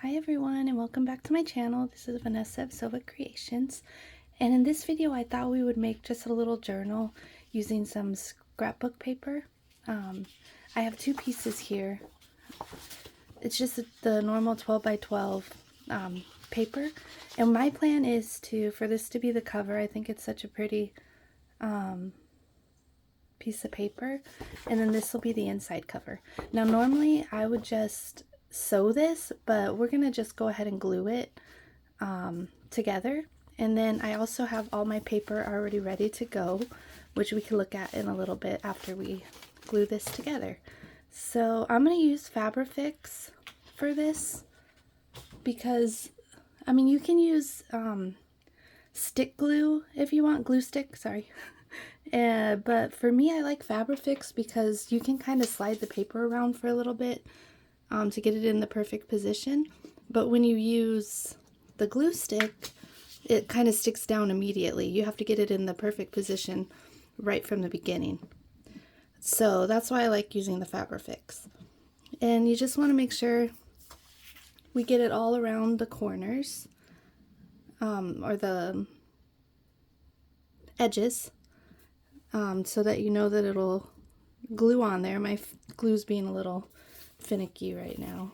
Hi everyone and welcome back to my channel. This is Vanessa of Silva Creations, and in this video I thought we would make just a little journal using some scrapbook paper. I have two pieces here. It's just the normal 12 by 12 paper, and my plan is for this to be the cover. I think it's such a pretty piece of paper, and then this will be the inside cover. Now normally I would just sew this, but we're gonna just go ahead and glue it together. And then I also have all my paper already ready to go, which we can look at in a little bit after we glue this together. So I'm gonna use Fabrifix for this because, I mean, you can use stick glue if you want, glue stick, sorry. But for me, I like Fabrifix because you can kind of slide the paper around for a little bit to get it in the perfect position. But when you use the glue stick, it kind of sticks down immediately. You have to get it in the perfect position right from the beginning. So that's why I like using the Fabrifix. And you just want to make sure we get it all around the corners, or the edges, so that you know that it'll glue on there. My glue's being a little finicky right now.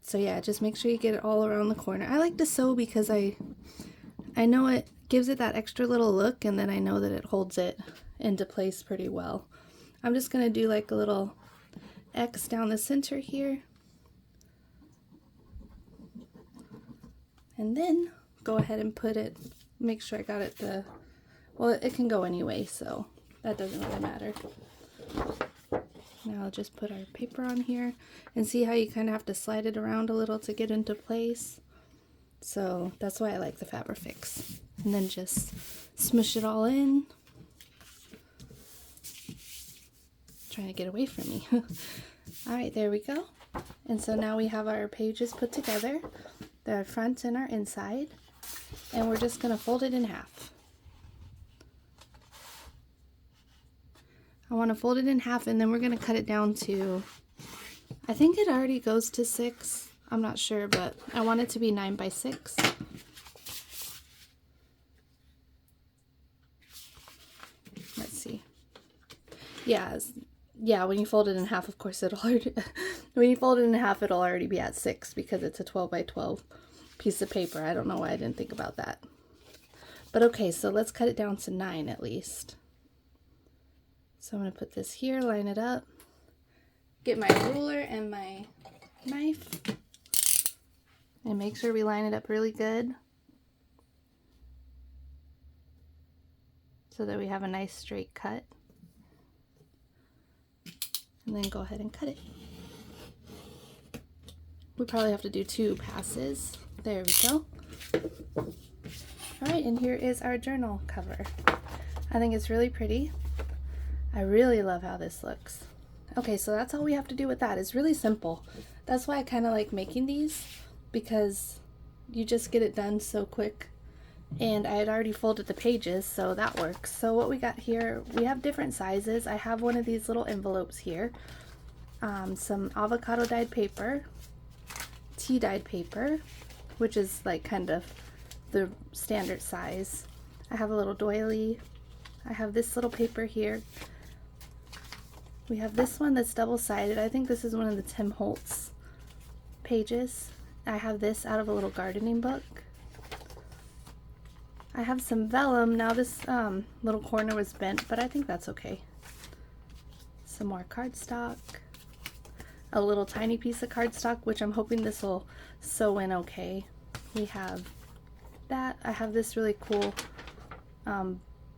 So yeah, just make sure you get it all around the corner. I like to sew because I know it gives it that extra little look, and then I know that it holds it into place pretty well. I'm just going to do like a little X down the center here. And then go ahead and put it, make sure I got it well, it can go anyway, so that doesn't really matter. Now I'll just put our paper on here, and see how you kind of have to slide it around a little to get into place. So that's why I like the Fabrifix. And then just smush it all in. Trying to get away from me. Alright, there we go. And so now we have our pages put together, the front and our inside, and we're just going to fold it in half. I want to fold it in half, and then we're going to cut it down to, I think it already goes to 6. I'm not sure, but I want it to be 9 by 6. Let's see. Yeah, when you fold it in half, of course it'll already, when you fold it in half, it'll already be at 6 because it's a 12 by 12 piece of paper. I don't know why I didn't think about that. But okay, so let's cut it down to 9 at least. So I'm going to put this here, line it up, get my ruler and my knife, and make sure we line it up really good so that we have a nice straight cut. And then go ahead and cut it. We probably have to do 2 passes. There we go. Alright, and here is our journal cover. I think it's really pretty. I really love how this looks. Okay, so that's all we have to do with that. It's really simple. That's why I kind of like making these, because you just get it done so quick. And I had already folded the pages, so that works. So what we got here, we have different sizes. I have one of these little envelopes here, some avocado dyed paper, tea dyed paper, which is like kind of the standard size. I have a little doily. I have this little paper here. We have this one that's double-sided. I think this is one of the Tim Holtz pages. I have this out of a little gardening book. I have some vellum. Now this little corner was bent, but I think that's okay. Some more cardstock. A little tiny piece of cardstock, which I'm hoping this will sew in okay. We have that. I have this really cool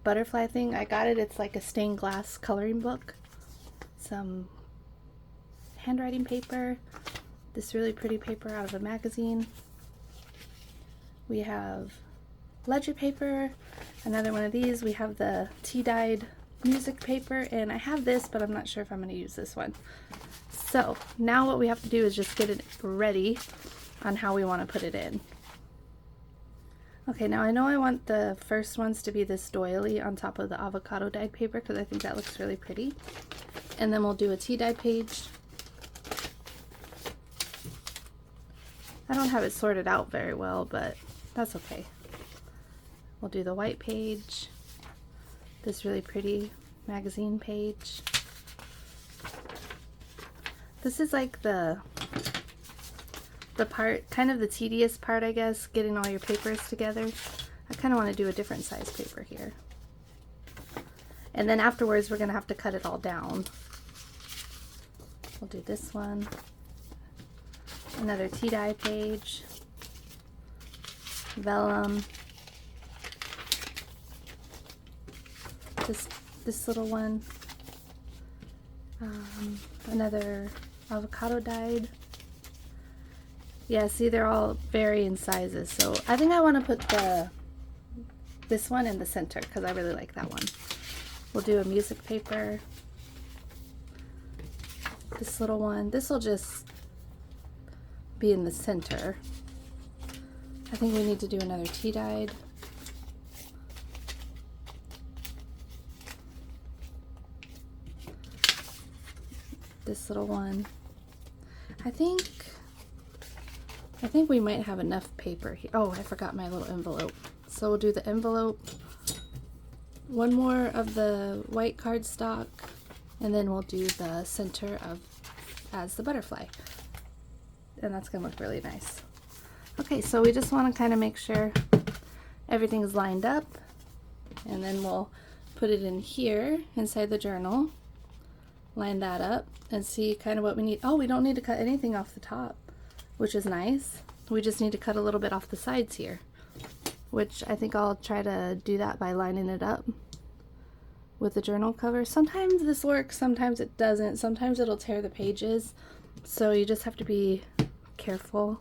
butterfly thing. I got it. It's like a stained glass coloring book. Some handwriting paper. This really pretty paper out of a magazine. We have ledger paper, another one of these. We have the tea dyed music paper, and I have this, but I'm not sure if I'm going to use this one. So now what we have to do is just get it ready on how we want to put it in. Okay, now I know I want the first ones to be this doily on top of the avocado dyed paper because I think that looks really pretty. And then we'll do a tea dye page. I don't have it sorted out very well, but that's okay. We'll do the white page, this really pretty magazine page. This is like the part, kind of the tedious part, I guess, getting all your papers together. I kind of want to do a different size paper here. And then afterwards, we're going to have to cut it all down. We'll do this one. Another tea dye page. Vellum. This little one. Another avocado dyed. Yeah, see, they're all vary in sizes. So I think I want to put this one in the center because I really like that one. We'll do a music paper. This little one. This will just be in the center. I think we need to do another tea dyed. This little one. I think we might have enough paper here. Oh, I forgot my little envelope. So we'll do the envelope, one more of the white cardstock, and then we'll do the center as the butterfly. And that's gonna look really nice. Okay, so we just want to kind of make sure everything's lined up, and then we'll put it in here inside the journal, line that up, and see kind of what we need. Oh, we don't need to cut anything off the top, which is nice. We just need to cut a little bit off the sides here, which I think I'll try to do that by lining it up with the journal cover. Sometimes this works, sometimes it doesn't. Sometimes it'll tear the pages, so you just have to be careful.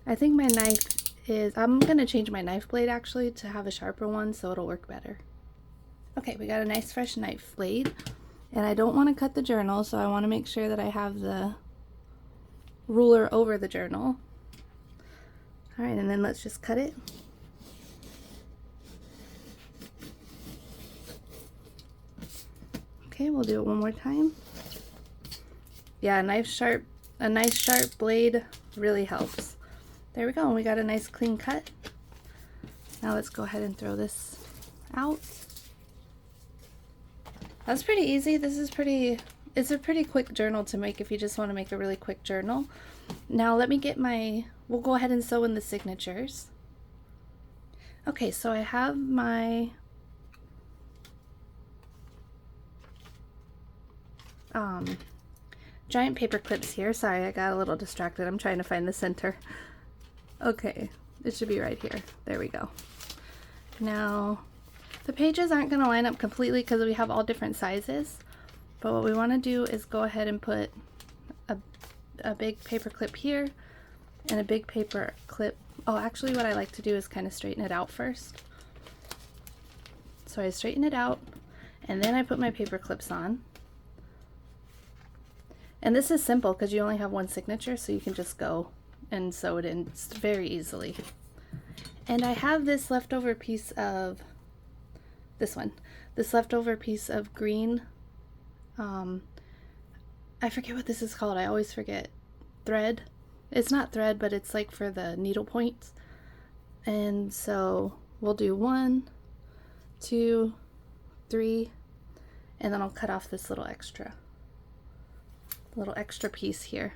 I think my knife is, I'm gonna change my knife blade actually to have a sharper one so it'll work better. Okay, we got a nice fresh knife blade, and I don't want to cut the journal, so I want to make sure that I have the ruler over the journal. All right, and then let's just cut it. Okay, we'll do it one more time. Yeah, a nice sharp blade really helps. There we go, and we got a nice clean cut. Now let's go ahead and throw this out. That's pretty easy. It's a pretty quick journal to make if you just want to make a really quick journal. Now let me get we'll go ahead and sew in the signatures. Okay, so I have my giant paper clips here. Sorry, I got a little distracted. I'm trying to find the center. Okay, it should be right here. There we go. Now, the pages aren't going to line up completely because we have all different sizes, but what we want to do is go ahead and put a big paper clip here and a big paper clip. Oh, actually what I like to do is kind of straighten it out first. So I straighten it out, and then I put my paper clips on. And this is simple because you only have one signature, so you can just go and sew it in very easily. And I have this leftover piece of this leftover piece of green, I forget what this is called. I always forget. Thread. It's not thread, but it's like for the needle points. And so we'll do 1, 2, 3, and then I'll cut off this little extra piece here.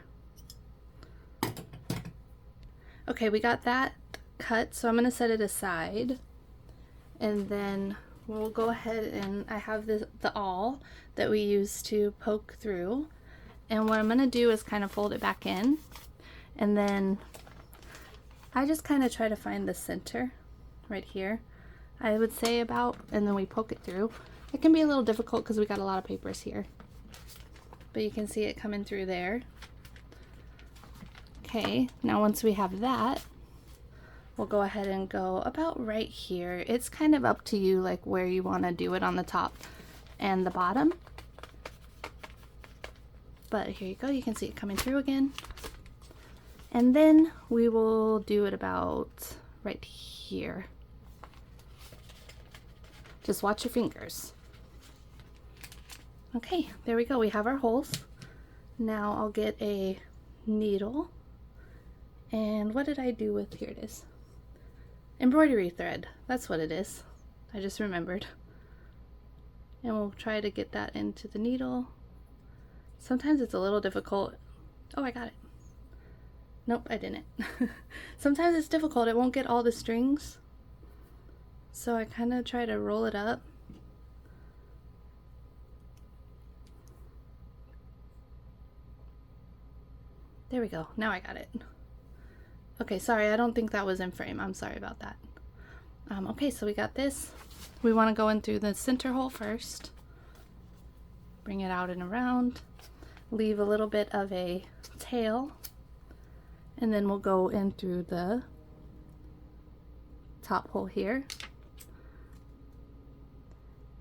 Okay, we got that cut, so I'm going to set it aside, and then we'll go ahead and I have the awl that we use to poke through, and what I'm going to do is kind of fold it back in, and then I just kind of try to find the center right here, I would say about, and then we poke it through. It can be a little difficult because we got a lot of papers here, but you can see it coming through there. Okay, now once we have that, we'll go ahead and go about right here. It's kind of up to you, like where you want to do it on the top and the bottom. But here you go, you can see it coming through again. And then we will do it about right here. Just watch your fingers. Okay, there we go, we have our holes. Now I'll get a needle And what did I do with, here it is, embroidery thread. That's what it is. I just remembered. And we'll try to get that into the needle. Sometimes it's a little difficult. Oh, I got it. Nope, I didn't. Sometimes it's difficult. It won't get all the strings. So I kind of try to roll it up. There we go. Now I got it. Okay, sorry, I don't think that was in frame. I'm sorry about that. Okay, so we got this. We want to go in through the center hole first. Bring it out and around. Leave a little bit of a tail. And then we'll go in through the top hole here.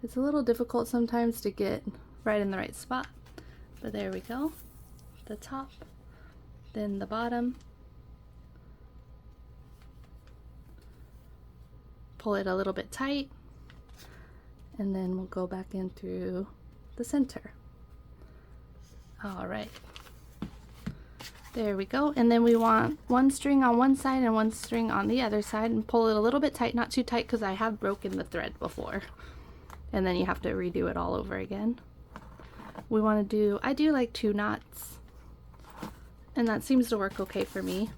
It's a little difficult sometimes to get right in the right spot, but there we go. The top, then the bottom. Pull it a little bit tight, and then we'll go back in through the center. All right, there we go. And then we want one string on one side and one string on the other side, and pull it a little bit tight, not too tight because I have broken the thread before, and then you have to redo it all over again. We want to do, I do like 2 knots, and that seems to work okay for me.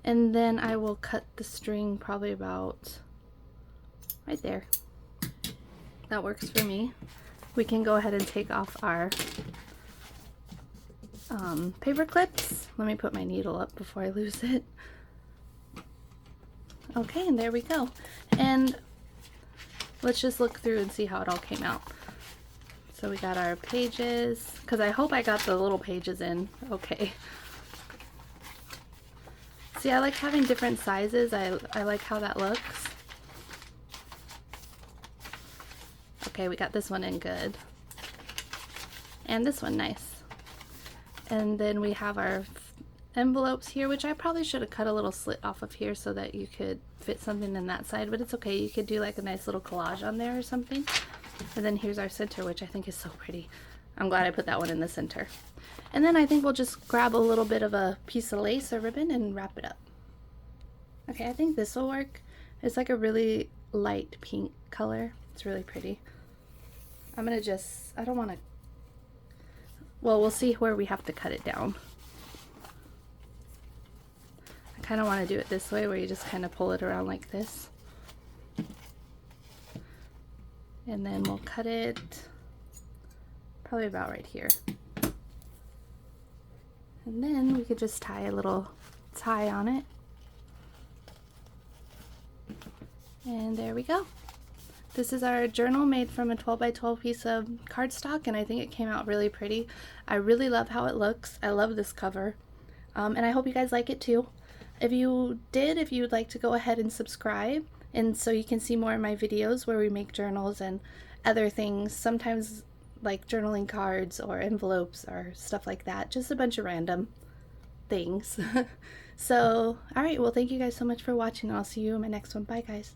And then I will cut the string probably about right there. That works for me. We can go ahead and take off our paper clips. Let me put my needle up before I lose it. Okay, and there we go. And let's just look through and see how it all came out. So we got our pages, because I hope I got the little pages in okay. See, I like having different sizes. I like how that looks. Okay, we got this one in good. And this one nice. And then we have our envelopes here, which I probably should have cut a little slit off of here so that you could fit something in that side, but it's okay. You could do like a nice little collage on there or something. And then here's our center, which I think is so pretty. I'm glad I put that one in the center. And then I think we'll just grab a little bit of a piece of lace or ribbon and wrap it up. Okay, I think this will work. It's like a really light pink color. It's really pretty. I'm gonna just, I don't want to, well, we'll see where we have to cut it down. I kind of want to do it this way, where you just kind of pull it around like this. And then we'll cut it probably about right here. And then we could just tie a little tie on it. And there we go. This is our journal made from a 12 by 12 piece of cardstock, and I think it came out really pretty. I really love how it looks. I love this cover. And I hope you guys like it too. If you did, if you would like to go ahead and subscribe, and so you can see more of my videos where we make journals and other things, sometimes like journaling cards or envelopes or stuff like that, just a bunch of random things. So, all right, well, thank you guys so much for watching. I'll see you in my next one. Bye, guys.